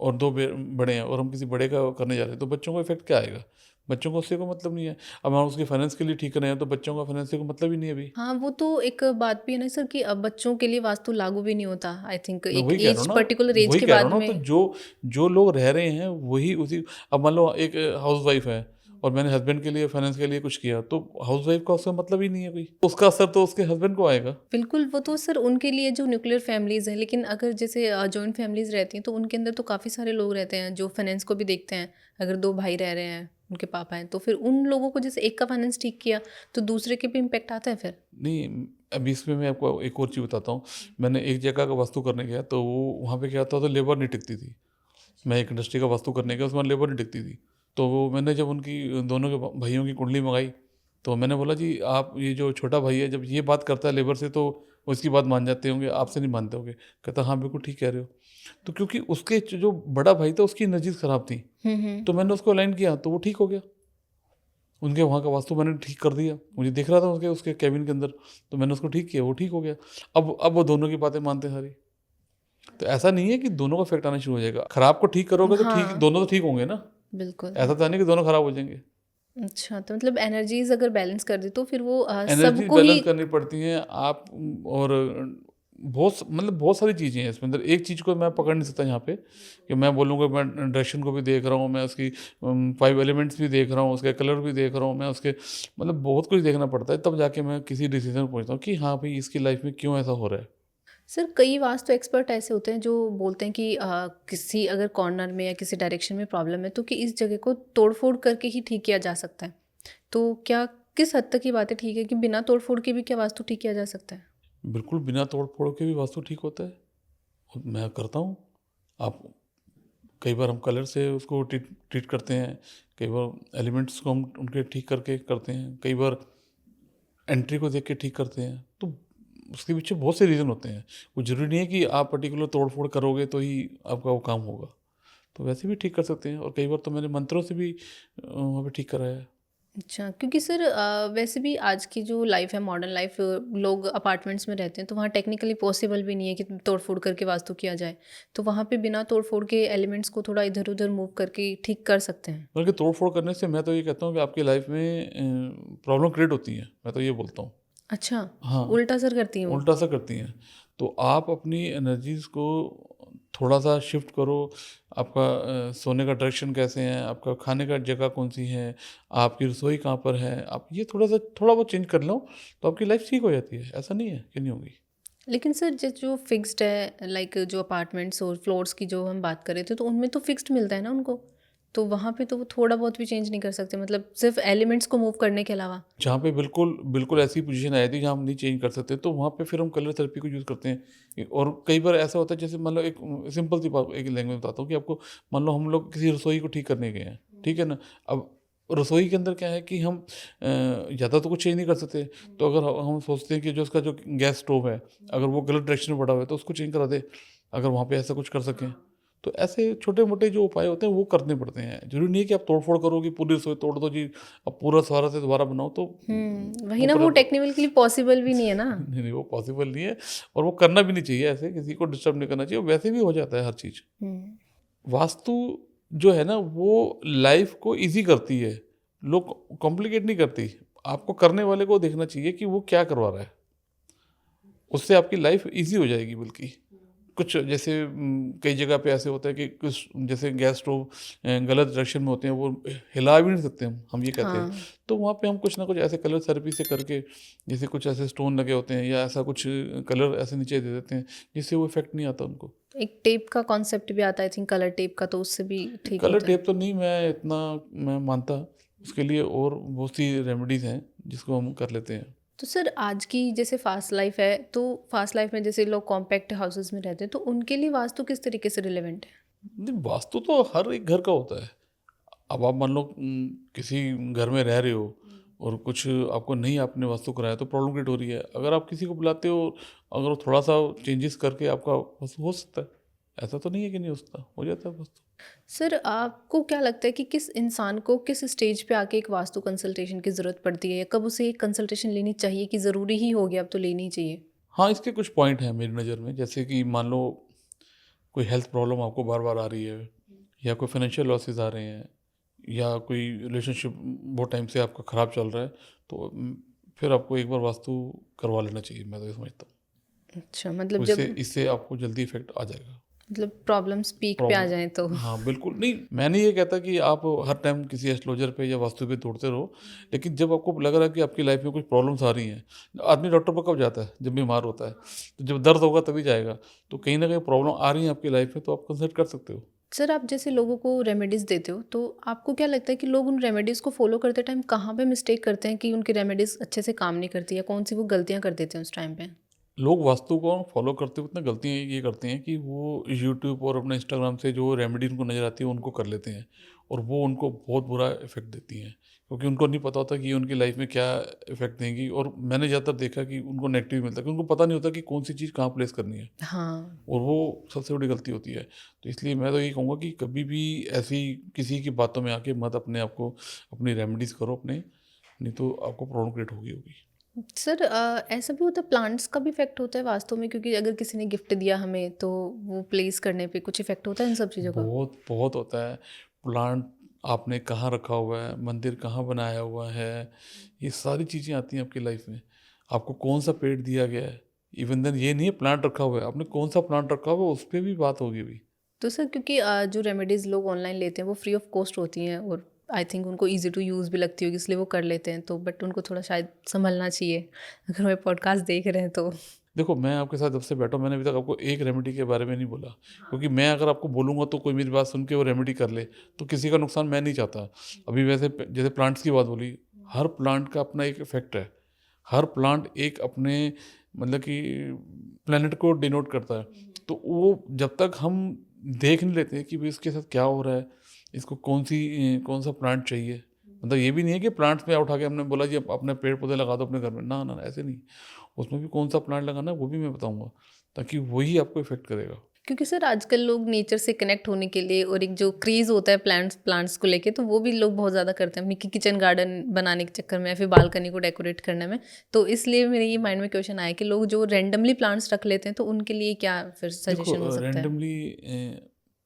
और 2 बड़े हैं, और हम किसी बड़े का करने जा रहे हैं, तो बच्चों को इफेक्ट क्या आएगा? बच्चों को उससे कोई मतलब नहीं है। अब हम उसके फाइनेंस के लिए ठीक कर रहे हैं, तो बच्चों का फाइनेंस से कोई मतलब ही नहीं है अभी। हाँ, वो तो एक बात भी है ना सर कि अब बच्चों के लिए वास्तु लागू भी नहीं होता, आई थिंक मैं एक वही कह रहा एज हूँ ना, पर्टिकुलर एज वही के कह रहा बाद हूँ ना, तो में। जो जो लोग रह रहे हैं वही उसी। अब मान लो एक हाउस वाइफ है और मैंने हस्बैंड के लिए फाइनेंस के लिए कुछ किया, तो हाउस वाइफ का उसका मतलब ही नहीं है कोई, उसका असर तो उसके हस्बैंड को आएगा। बिल्कुल, वो तो सर उनके लिए जो न्यूक्लियर फैमिलीज़ हैं, लेकिन अगर जैसे जॉइंट फैमिलीज़ रहती हैं तो उनके अंदर तो काफ़ी सारे लोग रहते हैं जो फाइनेंस को भी देखते हैं। अगर 2 भाई रह रहे हैं, उनके पापा हैं, तो फिर उन लोगों को जैसे एक का फाइनेंस ठीक किया तो दूसरे के भी इम्पैक्ट आता है फिर। नहीं, अभी इसमें मैं आपको एक और चीज़ बताता हूँ। मैंने एक जगह का वास्तु करने गया, तो वो वहाँ पे क्या होता था, तो लेबर नहीं टिकती थी। मैं एक इंडस्ट्री का वास्तु करने गया, उसमें लेबर नहीं टिकती थी। तो वो मैंने जब उनकी दोनों के भाइयों की कुंडली मंगाई, तो मैंने बोला, जी आप ये जो छोटा भाई है, जब ये बात करता है लेबर से, तो उसकी बात मान जाते होंगे, आपसे नहीं मानते होंगे। कहता, हाँ बिल्कुल ठीक कह रहे हो। तो क्योंकि उसके जो बड़ा भाई था उसकी एनर्जीज खराब थी, हुँ। तो मैंने उसको अलाइन किया, तो वो ठीक हो गया। उनके वहाँ का वास्तु मैंने ठीक कर दिया, मुझे दिख रहा था उसके उसके कैबिन के अंदर, तो मैंने उसको ठीक किया, वो ठीक हो गया। अब वो दोनों की बातें मानते हैं सारी। तो ऐसा नहीं है कि दोनों का इफेक्ट आना शुरू हो जाएगा। खराब को ठीक करोगे तो ठीक, हाँ, दोनों तो ठीक होंगे ना। बिल्कुल। ऐसा तो नहीं कि दोनों खराब हो जाएंगे। अच्छा, तो मतलब एनर्जीज़ अगर बैलेंस कर दी तो फिर वो एनर्जी सबको ही। बैलेंस करनी पड़ती हैं आप। और मतलब बहुत सारी चीज़ें हैं इसमें अंदर। एक चीज़ को मैं पकड़ नहीं सकता यहाँ पे कि मैं बोलूँगा मैं डायरेक्शन को भी देख रहा हूँ, मैं उसकी 5 एलिमेंट्स भी देख रहा हूँ, उसके कलर भी देख रहा हूँ, मैं उसके मतलब बहुत कुछ देखना पड़ता है, तब जाके मैं किसी डिसीजन पहुँचता हूँ कि हाँ भाई, इसकी लाइफ में क्यों ऐसा हो रहा है। सर कई वास्तु एक्सपर्ट ऐसे होते हैं जो बोलते हैं कि किसी अगर कॉर्नर में या किसी डायरेक्शन में प्रॉब्लम है तो कि इस जगह को तोड़-फोड़ करके ही ठीक किया जा सकता है। तो क्या किस हद तक ये बातें ठीक है कि बिना तोड़-फोड़ के भी क्या वास्तु ठीक किया जा सकता है? बिल्कुल, बिना तोड़ फोड़ के भी वास्तु ठीक होता है, और मैं करता हूँ। आप, कई बार हम कलर से उसको ट्रीट ट्रीट करते हैं, कई बार एलिमेंट्स को हम उनके ठीक करके करते हैं, कई बार एंट्री को देख के ठीक करते हैं। तो उसके पीछे बहुत से रीज़न होते हैं। वो ज़रूरी नहीं है कि आप पर्टिकुलर तोड़-फोड़ करोगे तो ही आपका वो काम होगा। तो वैसे भी ठीक कर सकते हैं, और कई बार तो मैंने मंत्रों से भी वहाँ पे ठीक कराया है। अच्छा, क्योंकि सर वैसे भी आज की जो लाइफ है मॉडर्न लाइफ, लोग अपार्टमेंट्स में रहते हैं तो वहाँ टेक्निकली पॉसिबल भी नहीं है कि तोड़-फोड़ करके वास्तु किया जाए। तो वहाँ पे बिना तोड़-फोड़ के एलिमेंट्स को थोड़ा इधर-उधर मूव करके ठीक कर सकते हैं। बल्कि तोड़-फोड़ करने से मैं तो ये कहता हूँ कि आपकी लाइफ में प्रॉब्लम क्रिएट होती है, मैं तो ये बोलता हूँ। अच्छा, हाँ, उल्टा असर करती हैं वो? उल्टा सा करती हैं। तो आप अपनी एनर्जीज़ को थोड़ा-सा शिफ्ट करो। आपका सोने का डायरेक्शन कैसे है, आपका खाने का जगह कौन-सी है, आपकी रसोई कहाँ पर है, आप ये थोड़ा बहुत चेंज कर लो, तो आपकी लाइफ ठीक हो जाती है। ऐसा नहीं है कि नहीं होगी। लेकिन सर जो फिक्स्ड है, लाइक जो अपार्टमेंट्स और फ्लोर्स की जो हम बात कर रहे थे तो उनमें तो फिक्स्ड मिलता है ना उनको, तो वहाँ पे तो वो थोड़ा बहुत भी चेंज नहीं कर सकते, मतलब सिर्फ एलिमेंट्स को मूव करने के अलावा। जहाँ पे बिल्कुल बिल्कुल ऐसी पोजीशन आई थी जहाँ हम नहीं चेंज कर सकते, तो वहाँ पे फिर हम कलर थेरेपी को यूज़ करते हैं। और कई बार ऐसा होता है, जैसे मान लो एक सिंपल सी बात, एक लैंग्वेज बताता हूँ कि आपको, मान लो हम लोग किसी रसोई को ठीक करने गए हैं, ठीक है ना। अब रसोई के अंदर क्या है कि हम ज़्यादा तो कुछ चेंज नहीं कर सकते। तो अगर हम सोचते हैं कि जो उसका जो गैस स्टोव है, अगर वो गलत डायरेक्शन में पड़ा हुआ है, तो उसको चेंज करा दे, अगर वहाँ पे ऐसा कुछ कर सकें। तो ऐसे छोटे-मोटे जो उपाय होते हैं वो करने पड़ते हैं। ज़रूरी नहीं है कि आप तोड़-फोड़ करो कि पूरी रसोई तोड़ दो जी, अब पूरा सहारा से दोबारा बनाओ, तो वही वो ना, वो पर टेक्निकली पॉसिबल भी नहीं है ना। नहीं, नहीं, वो पॉसिबल नहीं है, और वो करना भी नहीं चाहिए। ऐसे किसी को डिस्टर्ब नहीं करना चाहिए, वैसे भी हो जाता है हर चीज़। हम्म। वास्तु जो है ना, वो लाइफ़ को ईज़ी करती है, लोग कॉम्प्लिकेट नहीं करती। आपको करने वाले को देखना चाहिए कि वो क्या करवा रहा है, उससे आपकी लाइफ़ ईज़ी हो जाएगी बल्कि। कुछ जैसे कई जगह पे ऐसे होता है कि कुछ जैसे गैस स्टोव गलत डायरेक्शन में होते हैं, वो हिला भी नहीं सकते हम ये कहते हैं। हाँ, तो वहाँ पे हम कुछ ना कुछ ऐसे कलर थेरेपी से करके, जैसे कुछ ऐसे स्टोन लगे होते हैं या ऐसा कुछ कलर ऐसे नीचे दे देते हैं, जिससे वो इफेक्ट नहीं आता उनको। एक टेप का कॉन्सेप्ट भी आता है, आई थिंक कलर टेप का, तो उससे भी ठीक कलर होता है। टेप तो नहीं, मैं इतना मैं मानता। उसके लिए और बहुत सी रेमेडीज़ हैं जिसको हम कर लेते हैं। तो सर आज की जैसे फास्ट लाइफ है, तो फास्ट लाइफ में जैसे लोग कॉम्पैक्ट हाउसेस में रहते हैं तो उनके लिए वास्तु किस तरीके से रिलेवेंट है? नहीं, वास्तु तो हर एक घर का होता है। अब आप मान लो किसी घर में रह रहे हो, और कुछ आपको नहीं आपने वास्तु कराया तो प्रॉब्लम क्रिएट हो रही है। अगर आप किसी को बुलाते हो, अगर वो थोड़ा सा चेंजेस करके आपका वास्तु हो सकता है, ऐसा तो नहीं है कि नहीं हो सकता, हो जाता है वास्तु। सर आपको क्या लगता है कि किस इंसान को किस स्टेज पे आके एक वास्तु कंसल्टेशन की ज़रूरत पड़ती है, या कब उसे एक कंसल्टेशन लेनी चाहिए कि ज़रूरी ही हो गया अब तो लेनी ही चाहिए? हाँ, इसके कुछ पॉइंट हैं मेरी नज़र में, जैसे कि मान लो कोई हेल्थ प्रॉब्लम आपको बार-बार आ रही है, या कोई फाइनेंशियल लॉसेस आ रहे हैं, या कोई रिलेशनशिप बहुत टाइम से आपका ख़राब चल रहा है, तो फिर आपको एक बार वास्तु करवा लेना चाहिए, मैं तो ये समझता हूँ। अच्छा, तो मतलब इससे जब इससे आपको जल्दी इफ़ेक्ट आ जाएगा। मतलब प्रॉब्लम्स पीक पे आ प्रॉब्लम, जाएँ तो? हाँ, बिल्कुल नहीं, मैं नहीं ये कहता कि आप हर टाइम किसी एस्ट्रोलॉजर पे या वास्तु पे दौड़ते रहो, लेकिन जब आपको लग रहा है कि आपकी लाइफ में कुछ प्रॉब्लम्स आ रही हैं, आदमी डॉक्टर पर कब जाता है? जब बीमार होता है। तो जब दर्द होगा तभी जाएगा। तो कहीं न कहीं प्रॉब्लम आ रही है आपकी लाइफ में, तो आप कंसल्ट कर सकते हो। सर आप जैसे लोगों को रेमेडीज़ देते हो, तो आपको क्या लगता है कि लोग उन रेमेडीज़ को फ़ॉलो करते टाइम कहाँ पे मिस्टेक करते हैं कि उनकी रेमेडीज़ अच्छे से काम नहीं करती, या कौन-सी वो गलतियाँ कर देते हैं उस टाइम पे? लोग वास्तु को फॉलो करते वक्त ना गलतियाँ ये करते हैं कि वो यूट्यूब और अपने इंस्टाग्राम से जो रेमेडी उनको नज़र आती है उनको कर लेते हैं, और वो उनको बहुत बुरा इफेक्ट देती हैं, क्योंकि उनको नहीं पता होता कि ये उनकी लाइफ में क्या इफेक्ट देंगी। और मैंने ज़्यादातर देखा कि उनको नेगेटिव मिलता है, क्योंकि उनको पता नहीं होता कि कौन सी चीज़ कहाँ प्लेस करनी है, हाँ। और वो सबसे बड़ी गलती होती है। तो इसलिए मैं तो यही कहूँगा कि कभी भी ऐसी किसी की बातों में आके मत अपने आप को अपनी रेमेडीज़ करो अपने, नहीं तो आपको प्रॉब्लम क्रिएट होगी होगी। सर ऐसा भी होता है, प्लांट्स का भी इफ़ेक्ट होता है वास्तु में, क्योंकि अगर किसी ने गिफ्ट दिया हमें तो वो प्लेस करने पे कुछ इफ़ेक्ट होता है इन सब चीज़ों का? बहुत बहुत होता है। प्लांट आपने कहाँ रखा हुआ है, मंदिर कहाँ बनाया हुआ है, ये सारी चीज़ें आती हैं आपकी लाइफ में। आपको कौन-सा पेड़ दिया गया है, इवन देन ये नहीं है प्लांट रखा हुआ है, आपने कौन-सा प्लांट रखा हुआ है, उस पे भी बात होगी अभी। तो सर क्योंकि जो रेमेडीज़ लोग ऑनलाइन लेते हैं वो फ्री ऑफ कॉस्ट होती हैं, और आई थिंक उनको ईज़ी टू यूज़ भी लगती होगी, इसलिए वो कर लेते हैं, तो बट उनको थोड़ा शायद सँभलना चाहिए, अगर वो पॉडकास्ट देख रहे हैं तो। देखो, मैं आपके साथ जब से बैठा हूँ, मैंने अभी तक आपको एक रेमेडी के बारे में नहीं बोला, क्योंकि मैं अगर आपको बोलूँगा तो कोई मेरी बात सुन के वो रेमेडी कर ले, तो किसी का नुकसान मैं नहीं चाहता। अभी वैसे जैसे प्लांट्स की बात बोली, हर प्लांट का अपना एक इफ़ेक्ट है। हर प्लांट एक अपने मतलब कि प्लैनेट को डिनोट करता है। तो वो जब तक हम देख नहीं लेते कि भई इसके साथ क्या हो रहा है, इसको कौन-सा प्लांट चाहिए। मतलब ये भी नहीं है कि प्लांट्स में उठा के हमने बोला जी, आप अपने पेड़-पौधे लगा दो अपने घर में। ना, ना, ऐसे नहीं। उसमें भी कौन-सा प्लांट लगाना है वो भी मैं बताऊँगा, ताकि वही आपको इफ़ेक्ट करेगा। क्योंकि सर आजकल लोग नेचर से कनेक्ट होने के लिए, और एक जो क्रेज़ होता है प्लांट्स प्लांट्स को लेके, तो वो भी लोग बहुत ज़्यादा करते हैं अपनी किचन गार्डन बनाने के चक्कर में, या फिर बालकनी को डेकोरेट करने में। तो इसलिए मेरे ये माइंड में क्वेश्चन आया कि लोग जो रैंडमली प्लांट्स रख लेते हैं तो उनके लिए क्या फिर देखो, सजेशन हो सकता है? रैंडमली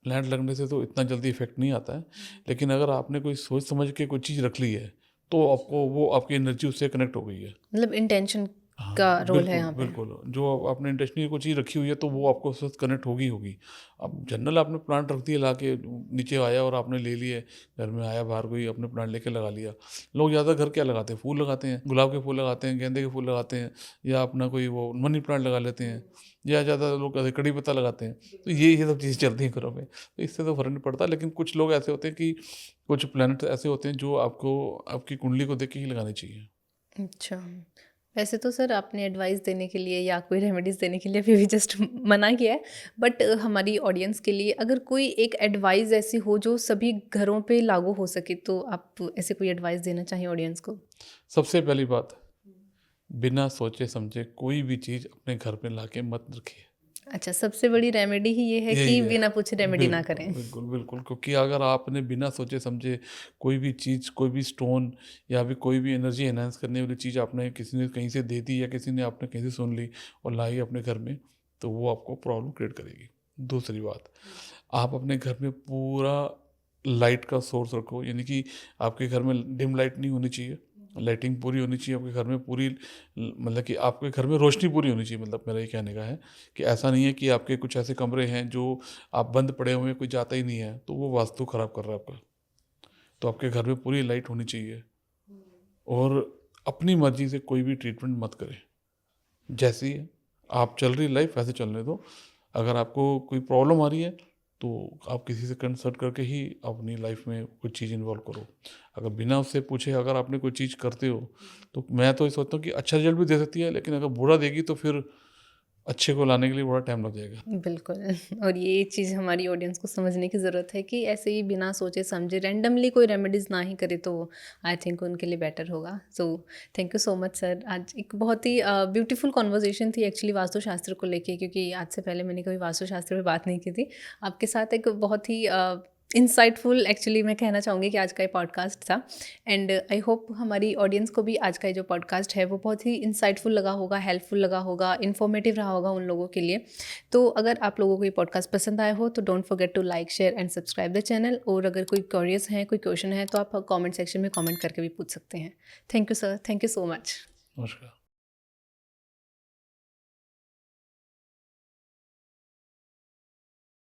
प्लांट लगने से तो इतना जल्दी इफ़ेक्ट नहीं आता है, लेकिन अगर आपने कोई सोच समझ के कोई चीज़ रख ली है, तो आपको वो आपकी एनर्जी उससे कनेक्ट हो गई है। मतलब इंटेंशन का हाँ, रोल है बिल्कुल, यहाँ पे। बिल्कुल। जो आपने इंटेंशनली कोई चीज़ रखी हुई है, तो वो आपको उससे कनेक्ट होगी ही होगी। अब जनरल आपने प्लांट रख दिए लाके, नीचे आया और आपने ले लिए, घर में आया, बाहर कोई अपने प्लांट लेके लगा लिया। लोग ज़्यादा घर क्या लगाते हैं? फूल लगाते हैं, गुलाब के फूल लगाते हैं, गेंदे के फूल लगाते हैं, या अपना कोई वो मनी प्लांट लगा लेते हैं, या ज़्यादा लोग कड़ी पत्ता लगाते हैं। तो ये सब चीज़ें चलती हैं घरों में, तो इससे तो फ़र्क नहीं पड़ता। लेकिन कुछ लोग ऐसे होते हैं कि कुछ प्लैनेट्स ऐसे होते हैं जो आपको आपकी कुंडली को देख के ही लगाने चाहिए। अच्छा। वैसे तो सर आपने एडवाइस देने के लिए या कोई रेमेडीज़ देने के लिए अभी भी जस्ट मना किया है, बट हमारी ऑडियंस के लिए अगर कोई एक एडवाइस ऐसी हो जो सभी घरों पे लागू हो सके, तो आप ऐसे कोई एडवाइस देना चाहें ऑडियंस को? सबसे पहली बात, बिना सोचे समझे कोई भी चीज़ अपने घर में लाके मत रखिए। अच्छा, सबसे बड़ी रेमेडी ही ये है यही कि है। बिना पूछे रेमेडी ना बिल्कुल, करें। बिल्कुल, बिल्कुल, क्योंकि अगर आपने बिना सोचे समझे कोई भी चीज़, कोई भी स्टोन, या फिर कोई भी एनर्जी एनहांस करने वाली चीज़ आपने किसी ने कहीं से दे दी, या किसी ने आपने कहीं से सुन ली और लाई अपने घर में, तो वो आपको प्रॉब्लम क्रिएट करेगी। दूसरी बात, आप अपने घर में पूरा लाइट का सोर्स रखो, यानी कि आपके घर में डिम लाइट नहीं होनी चाहिए, लाइटिंग पूरी होनी चाहिए आपके घर में, पूरी मतलब कि आपके घर में रोशनी पूरी होनी चाहिए। मतलब मेरा ये कहने का है कि ऐसा नहीं है कि आपके कुछ ऐसे कमरे हैं जो आप बंद पड़े हुए हैं, कोई जाता ही नहीं है, तो वो वास्तु खराब कर रहा है आपका। तो आपके घर में पूरी लाइट होनी चाहिए, और अपनी मर्जी से कोई भी ट्रीटमेंट मत करें। जैसी आप चल रही लाइफ वैसे चलने दो। अगर आपको कोई प्रॉब्लम आ रही है, तो आप किसी से कंसल्ट करके ही अपनी लाइफ में कुछ चीज़ इन्वॉल्व करो। अगर बिना उससे पूछे अगर आपने कोई चीज़ करते हो, तो मैं तो ये सोचता हूँ कि अच्छा रिजल्ट भी दे सकती है, लेकिन अगर बुरा देगी तो फिर अच्छे को लाने के लिए बड़ा टाइम लग जाएगा। बिल्कुल। और ये चीज़ हमारी ऑडियंस को समझने की ज़रूरत है कि ऐसे ही बिना सोचे समझे रैंडमली कोई रेमेडीज़ ना ही करे तो आई थिंक उनके लिए बेटर होगा। So thank you so much sir. आज एक बहुत ही ब्यूटीफुल कॉन्वर्जेशन थी एक्चुअली वास्तुशास्त्र को लेके, क्योंकि आज से पहले मैंने कभी वास्तुशास्त्र पे बात नहीं की थी। आपके साथ एक बहुत ही इंसाइटफुल एक्चुअली मैं कहना चाहूँगी कि आज का ये पॉडकास्ट था। एंड आई होप हमारी ऑडियंस को भी आज का ये जो पॉडकास्ट है वो बहुत ही इंसाइटफुल लगा होगा, हेल्पफुल लगा होगा, इन्फॉर्मेटिव रहा होगा उन लोगों के लिए। तो अगर आप लोगों को ये पॉडकास्ट पसंद आया हो तो don't forget to like, share and subscribe the channel. और अगर कोई क्यूरियस है, कोई क्वेश्चन है तो आप कमेंट सेक्शन में कमेंट करके भी पूछ सकते हैं। Thank you sir, thank you so much. नमस्कार।